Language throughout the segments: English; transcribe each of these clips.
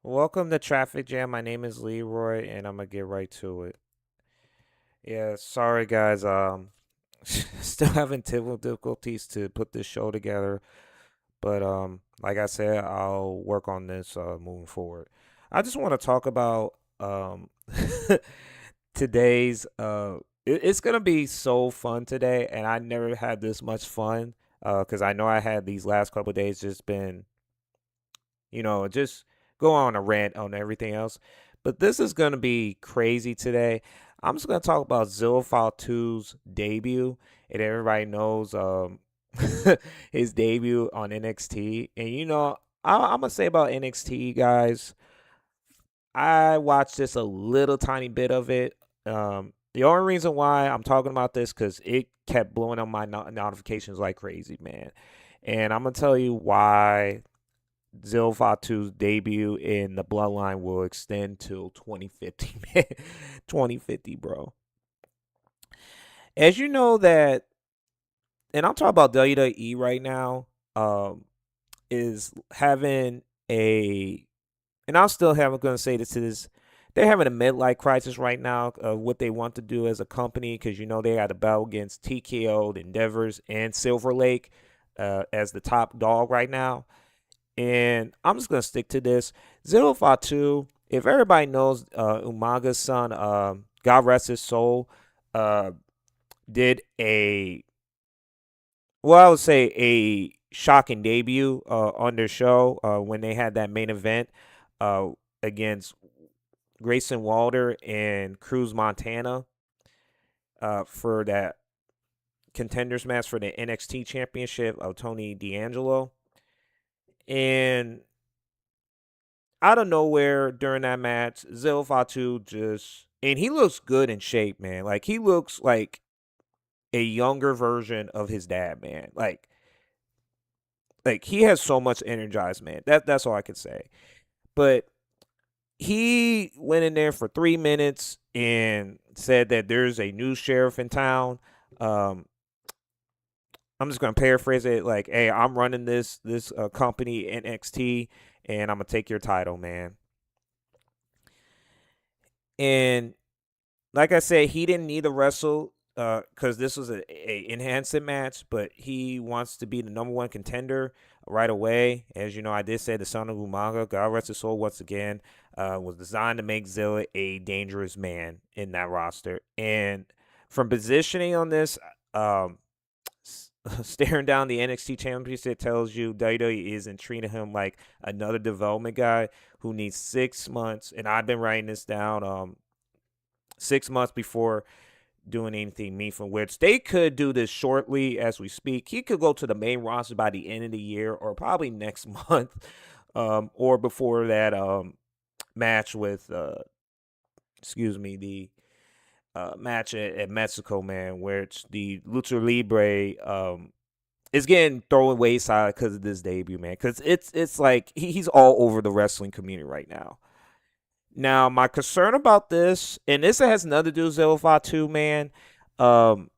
Welcome to Traffic Jam. My name is Leroy, and I'm gonna get right to it. Yeah, sorry guys. Still having difficulties to put this show together, but like I said, I'll work on this moving forward. I just want to talk about today's. It's gonna be so fun today, and I never had this much fun. Because I know I had these last couple of days just been just go on a rant on everything else. But this is going to be crazy today. I'm just going to talk about Zilla Fatu's debut, and everybody knows his debut on NXT. And I'm gonna say about NXT guys. I watched just a little tiny bit of it. The only reason why I'm talking about this because it kept blowing up my notifications like crazy, man. And I'm gonna tell you why Zil Fatu's debut in the Bloodline will extend till 2050, man. 2050, bro. As you know that, and I'm talking about WWE right now, is having a, and I'm still having going to say this to this. They're having a midlife crisis right now of what they want to do as a company because they got a battle against TKO, the Endeavors, and Silver Lake as the top dog right now. And I'm just gonna stick to this. Zero Fatu, if everybody knows Umaga's son, God rest his soul, uh, did I would say a shocking debut on their show when they had that main event uh, against Grayson Walder and Cruz Montana for that contenders match for the NXT championship of Tony D'Angelo. And out of nowhere during that match, Zil Fatu and he looks good in shape, man. Like he looks like a younger version of his dad, man. Like he has so much energized, man. That's all I can say. But he went in there for 3 minutes and said that there's a new sheriff in town. Um, I'm just gonna paraphrase it like, "Hey, I'm running this company NXT, and I'm gonna take your title, man." And like I said, he didn't need to wrestle because this was a enhancement match, but he wants to be the number one contender right away. As you know, I did say the son of Umaga, God rest his soul once again, was designed to make Zilla a dangerous man in that roster. And from positioning on this, um, staring down the NXT championship tells you WWE isn't treating him like another development guy who needs 6 months. And I've been writing this down. 6 months before doing anything meaningful, which they could do this shortly as we speak. He could go to the main roster by the end of the year or probably next month, or before that match with, the match at Mexico, man, where it's the Lucha Libre is getting thrown wayside because of this debut, man. Because it's like he's all over the wrestling community right now. Now, my concern about this, and this has nothing to do with Zillified 2, man. Um,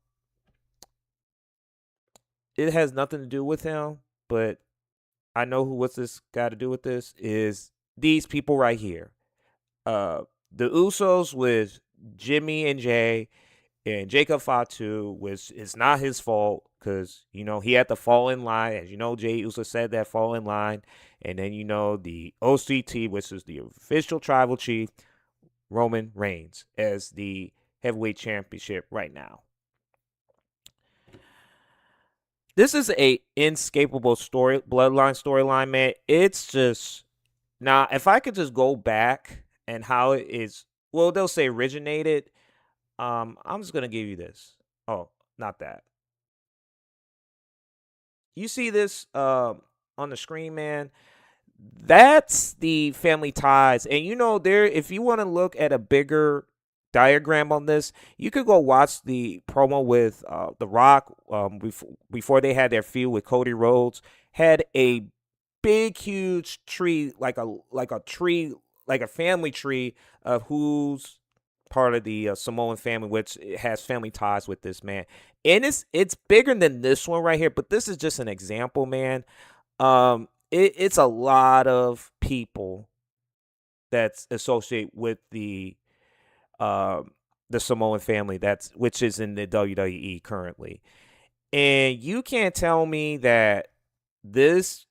it has nothing to do with him, but I know what's this got to do with this is these people right here. Uh, the Usos with Jimmy and Jay and Jacob Fatu, which is not his fault because he had to fall in line. As you know, Jay Uso said that fall in line, and then the OCT, which is the official tribal chief, Roman Reigns as the heavyweight championship right now. This is a inescapable bloodline storyline, man. It's just now if I could just go back and how it is, well, they'll say originated. I'm just gonna give you this. Oh, not that. You see this on the screen, man. That's the family ties. And there if you want to look at a bigger diagram on this, you could go watch the promo with The Rock before they had their feud with Cody Rhodes. Had a big huge tree like a tree like a family tree of who's part of the Samoan family, which has family ties with this man. And it's bigger than this one right here, but this is just an example, man. It's a lot of people that's associated with um the Samoan family that's which is in the WWE currently. And you can't tell me that this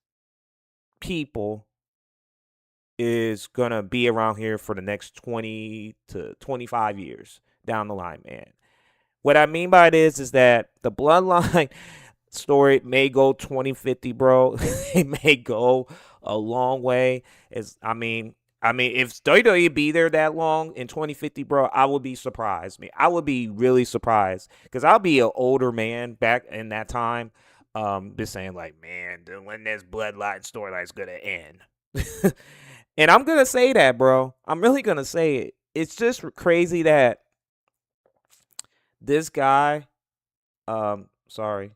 people is gonna be around here for the next 20 to 25 years down the line, man. What I mean by this is that the bloodline story may go 2050, bro. It may go a long way. If WWE be there that long in 2050, bro, I would be surprised. I would be really surprised because I'll be an older man back in that time. Just saying like, man, when this bloodline storyline's gonna end. And I'm gonna say that, bro. I'm really gonna say it. It's just crazy that this guy, sorry,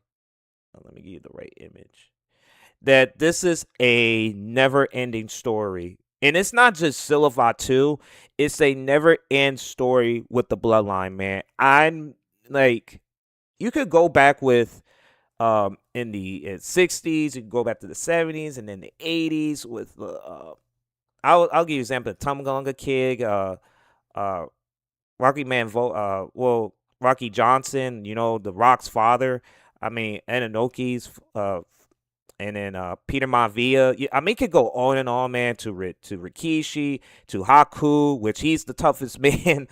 let me give you the right image. That this is a never-ending story, and it's not just Zilla Fatu. It's a never-end story with the bloodline, man. I'm like, you could go back with in the 60s, you can go back to the 70s, and then the 80s with I'll give you an example. Tumgalunga Kid, uh, Rocky Rocky Johnson, The Rock's father. I mean, Ananoki's, and then Peter Maivia. It could go on and on, man. To Rikishi, to Haku, which he's the toughest man,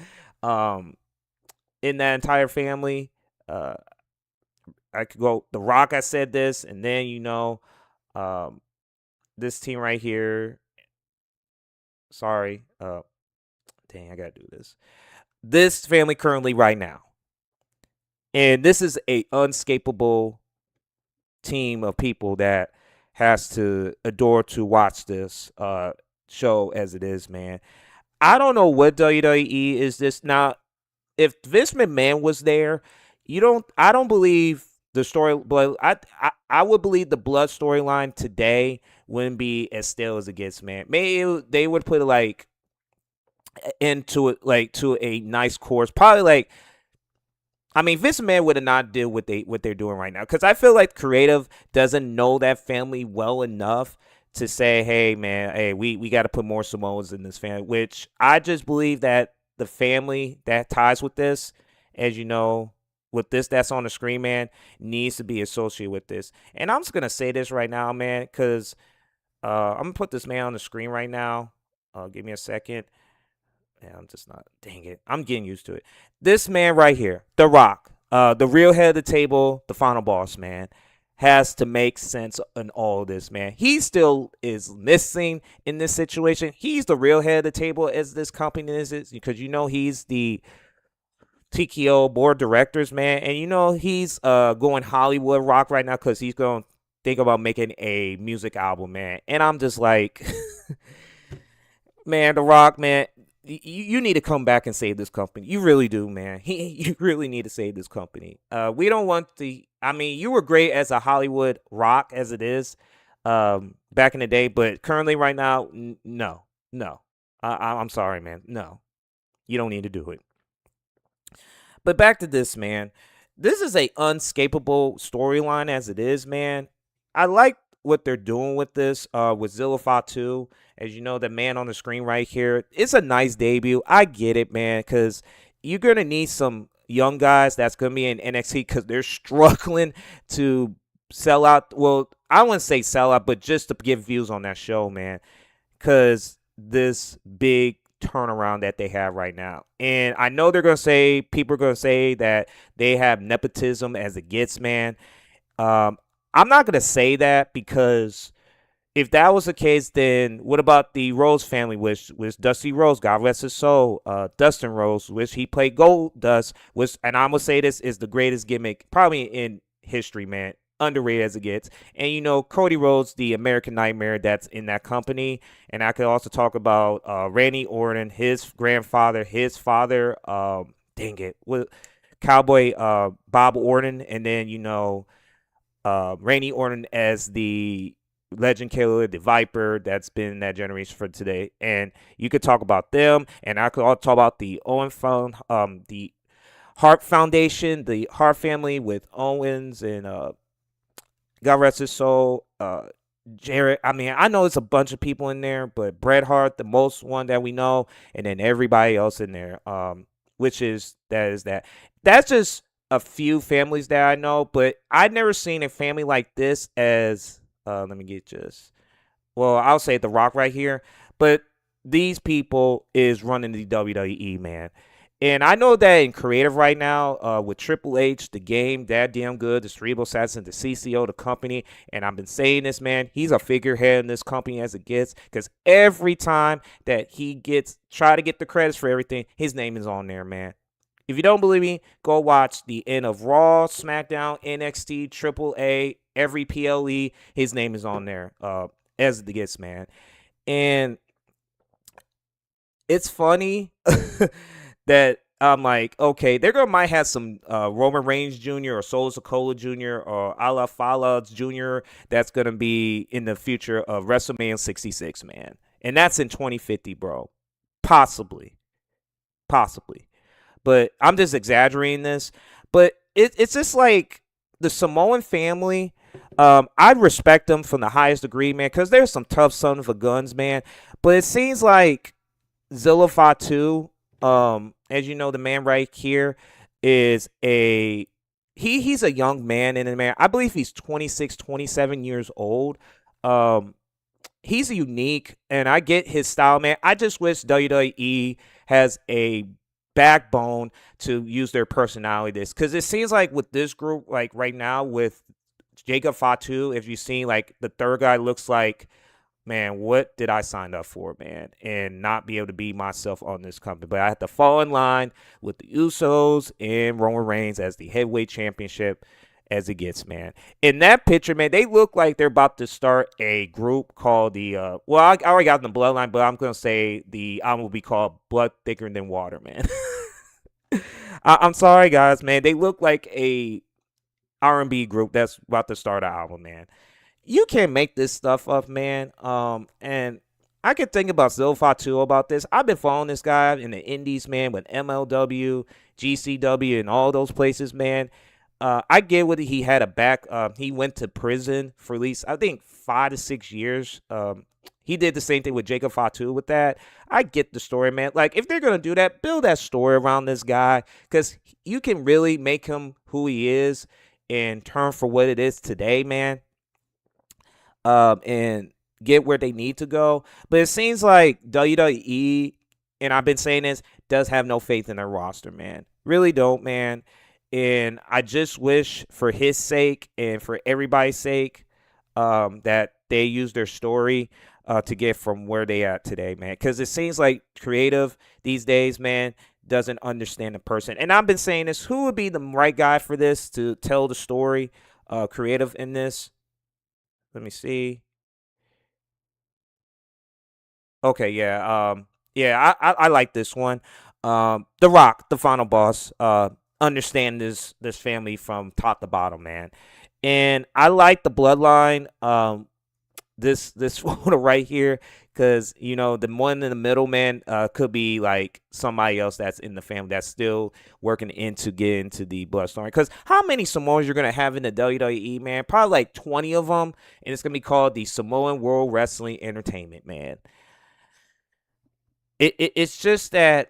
in that entire family. I could go The Rock. I said this, and then this team right here. Sorry, dang, I gotta do this. This family currently right now. And this is a unscapable team of people that has to adore to watch this show as it is, man. I don't know what WWE is this now. If Vince McMahon was there, I don't believe the story. But I would believe the blood storyline today wouldn't be as stale as it gets, man. Maybe they would put it like into it, like to a nice course. Probably like, Vince McMahon would have not did what they're doing right now, because I feel like creative doesn't know that family well enough to say, hey man, hey, we got to put more Samoans in this family. Which I just believe that the family that ties with this, as you know, with this that's on the screen, man, needs to be associated with this. And I'm just gonna say this right now, man, because I'm gonna put this man on the screen right now. Give me a second. Yeah, I'm just not. Dang it. I'm getting used to it. This man right here, The Rock, the real head of the table, the final boss, man, has to make sense in all of this, man. He still is missing in this situation. He's the real head of the table as this company is, because he's the TKO board of directors, man. And he's going Hollywood rock right now because he's going to think about making a music album, man. And I'm just like, man, The Rock, man, you need to come back and save this company. You really do, man. You really need to save this company. We don't want you were great as a Hollywood rock as it is back in the day, but currently right now, no. I'm sorry, man. No, you don't need to do it. But back to this, man. This is a unscapable storyline as it is, man. I like what they're doing with this, with Zilla Fatu. As you know, the man on the screen right here. It's a nice debut. I get it, man, because you're going to need some young guys that's going to be in NXT because they're struggling to sell out. Well, I wouldn't say sell out, but just to get views on that show, man, because this big turnaround that they have right now. And I know people are going to say that they have nepotism as it gets, man. I'm not going to say that, because if that was the case, then what about the Rose family, which Dusty Rose, God rest his soul, Dustin Rose, which he played Goldust, and I'm going to say this is the greatest gimmick probably in history, man. Underrated as it gets. And Cody Rhodes, the American Nightmare that's in that company. And I could also talk about Randy Orton, his grandfather, his father, Cowboy Bob Orton, and then Randy Orton as the Legend Killer, the Viper that's been in that generation for today. And you could talk about them, and I could also talk about the the Hart Foundation, the Hart family with Owens and God rest his soul, Jared, I mean, I know it's a bunch of people in there, but Bret Hart, the most one that we know, and then everybody else in there, which is that. That's just a few families that I know, but I've never seen a family like this as, let me get just, well, I'll say The Rock right here, but these people is running the WWE, man. And I know that in creative right now, with Triple H, the game, that damn good, the Cerebral Assassin, the CCO, the company, and I've been saying this, man, he's a figurehead in this company as it gets, because every time that he gets, try to get the credits for everything, his name is on there, man. If you don't believe me, go watch the end of Raw, SmackDown, NXT, Triple A, every PLE, his name is on there, as it gets, man. And it's funny that I'm like, okay, they're gonna might have some Roman Reigns Jr. or Solo Sikoa Jr. or Ala Fala Jr. that's gonna be in the future of WrestleMania 66, man, and that's in 2050, bro. Possibly, possibly, but I'm just exaggerating this. But it's just like the Samoan family. I respect them from the highest degree, man, because there's some tough son of a guns, man. But it seems like Zilla Fatu, as you know, the man right here is he's a young man in the man. I believe he's 26, 27 years old. Um, he's unique, and I get his style, man. I just wish WWE has a backbone to use their personality this, because it seems like with this group, like right now with Jacob Fatu, if you've seen, like, the third guy looks like, man, what did I sign up for, man? And not be able to be myself on this company. But I had to fall in line with the Usos and Roman Reigns as the heavyweight championship as it gets, man. In that picture, man, they look like they're about to start a group called the, well, I already got the Bloodline, but I'm going to say the album will be called Blood Thicker Than Water, man. I'm sorry, guys, man. They look like a R&B group that's about to start an album, man. You can't make this stuff up, man. And I could think about Zilpha too about this. I've been following this guy in the Indies, man, with MLW, GCW, and all those places, man. I get what he had a back. He went to prison for at least, I think, 5 to 6 years. He did the same thing with Jacob Fatu with that. I get the story, man. Like, if they're gonna do that, build that story around this guy, because you can really make him who he is in turn for what it is today, man. And get where they need to go. But it seems like WWE, and I've been saying this, does have no faith in their roster, man. Really don't, man. And I just wish for his sake and for everybody's sake, that they use their story to get from where they at today, man. Because it seems like creative these days, man, doesn't understand the person. And I've been saying this, who would be the right guy for this to tell the story, creative in this? Let me see. Okay, yeah. Yeah, I like this one. The Rock, the final boss, understand this family from top to bottom, man. And I like the bloodline. This photo right here, because the one in the middle, man, could be like somebody else that's in the family that's still working to get into the bloodline. Because how many Samoans you're gonna have in the WWE, man? Probably like 20 of them, and it's gonna be called the Samoan World Wrestling Entertainment, man. It's just that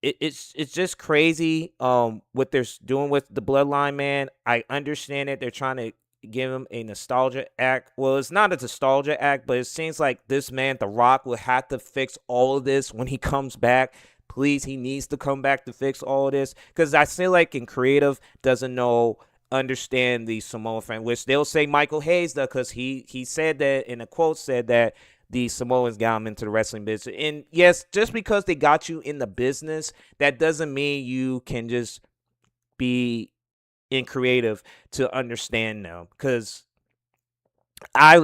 it's just crazy what they're doing with the bloodline, man. I understand that they're trying to give him a nostalgia act. Well, it's not a nostalgia act, but it seems like this man, The Rock, will have to fix all of this when he comes back. Please, he needs to come back to fix all of this, because I feel like in creative doesn't know understand the Samoan fan, which they'll say Michael Hayes does, because he said that in a quote, said that the Samoans got him into the wrestling business. And yes, just because they got you in the business, that doesn't mean you can just be in creative to understand them. Because I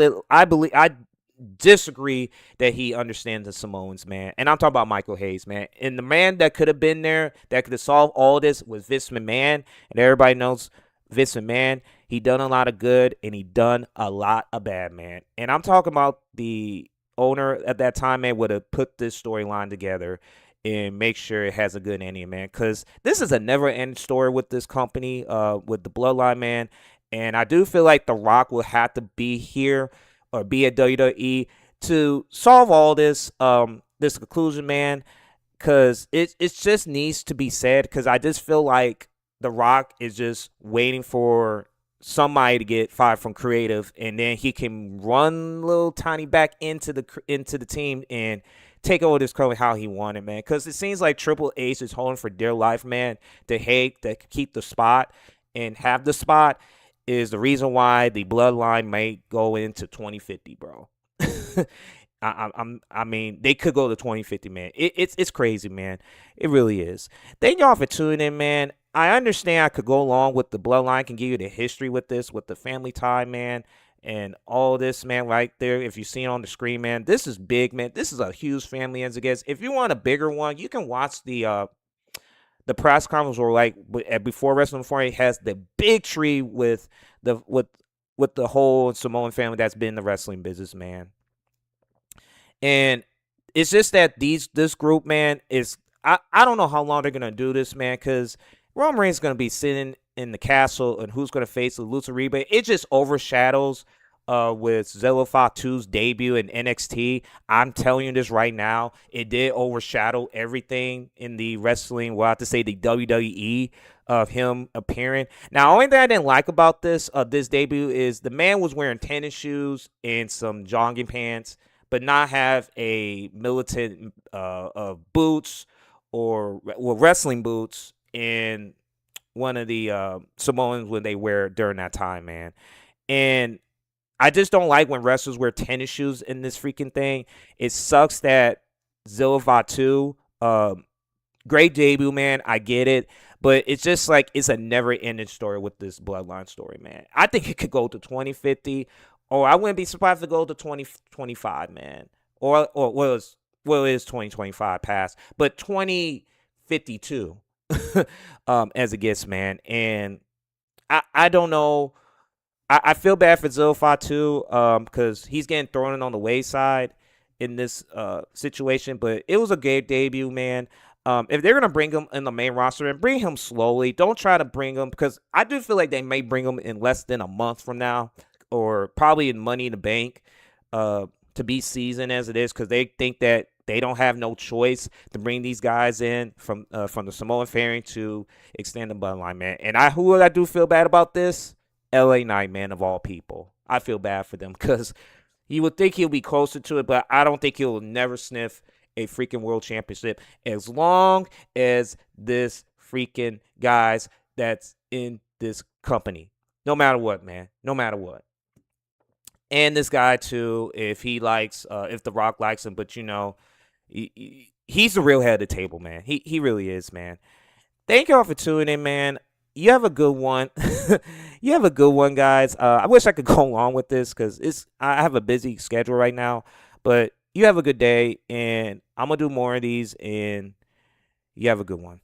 believe I disagree that he understands the Samoans, man. And I'm talking about Michael Hayes, man. And the man that could have been there, that could have solved all this, was Vince McMahon. And everybody knows Vince McMahon. He done a lot of good and he done a lot of bad, man. And I'm talking about the owner at that time, man, would have put this storyline together and make sure it has a good ending, man. Because this is a never-ending story with this company, with the Bloodline, man. And I do feel like The Rock will have to be here or be at WWE to solve all this conclusion, man. Cause it just needs to be said. Cause I just feel like The Rock is just waiting for somebody to get fired from creative, and then he can run little tiny back into the team and take over this company how he wanted, man. Cause it seems like Triple H is holding for dear life, man. To keep the spot and have the spot is the reason why the Bloodline may go into 2050, bro. I mean, they could go to 2050, man. It's crazy, man. It really is. Thank y'all for tuning in, man. I understand I could go along with the Bloodline, can give you the history with this, with the family tie, man, and all this, man, right there. If you see it on the screen, man, this is big, man. This is a huge family as it gets. If you want a bigger one, you can watch the press conference where, like, before Wrestling Before, it has the big tree with the with the whole Samoan family that's been in the wrestling business, man. And it's just that this group, man, is I don't know how long they're gonna do this, man, because Roman Reigns is gonna be sitting in the castle, and who's gonna face the Lucha Libre. It just overshadows with Zilla Fatu's debut in NXT. I'm telling you this right now, it did overshadow everything in the wrestling. Well, I have to say the WWE of him appearing. Now, only thing I didn't like about this debut is the man was wearing tennis shoes and some jogging pants, but not have a militant boots or wrestling boots in one of the Samoans when they wear during that time, man. And I just don't like when wrestlers wear tennis shoes in this freaking thing. It sucks that Zilla Fatu, great debut, man. I get it. But it's just like it's a never-ending story with this Bloodline story, man. I think it could go to 2050, or I wouldn't be surprised to go to 2025, man. Or well, it is 2025 past, but 2052 as it gets, man. And I don't know. I feel bad for Zilla Fatu because he's getting thrown in on the wayside in this situation. But it was a great debut, man. If they're gonna bring him in the main roster, and bring him slowly, don't try to bring him, because I do feel like they may bring him in less than a month from now, or probably in Money in the Bank, to be seasoned as it is, because they think that they don't have no choice to bring these guys in from the Samoan family to extend the bloodline, man. And who I do feel bad about this? LA Knight, man, of all people. I feel bad for them because you would think he'll be closer to it, but I don't think he'll never sniff a freaking world championship as long as this freaking guys that's in this company. No matter what, man. No matter what. And this guy too, if The Rock likes him, but he's the real head of the table, man. He really is, man. Thank y'all for tuning in, man. You have a good one. You have a good one, guys. I wish I could go along with this because I have a busy schedule right now. But you have a good day, and I'm gonna do more of these, and you have a good one.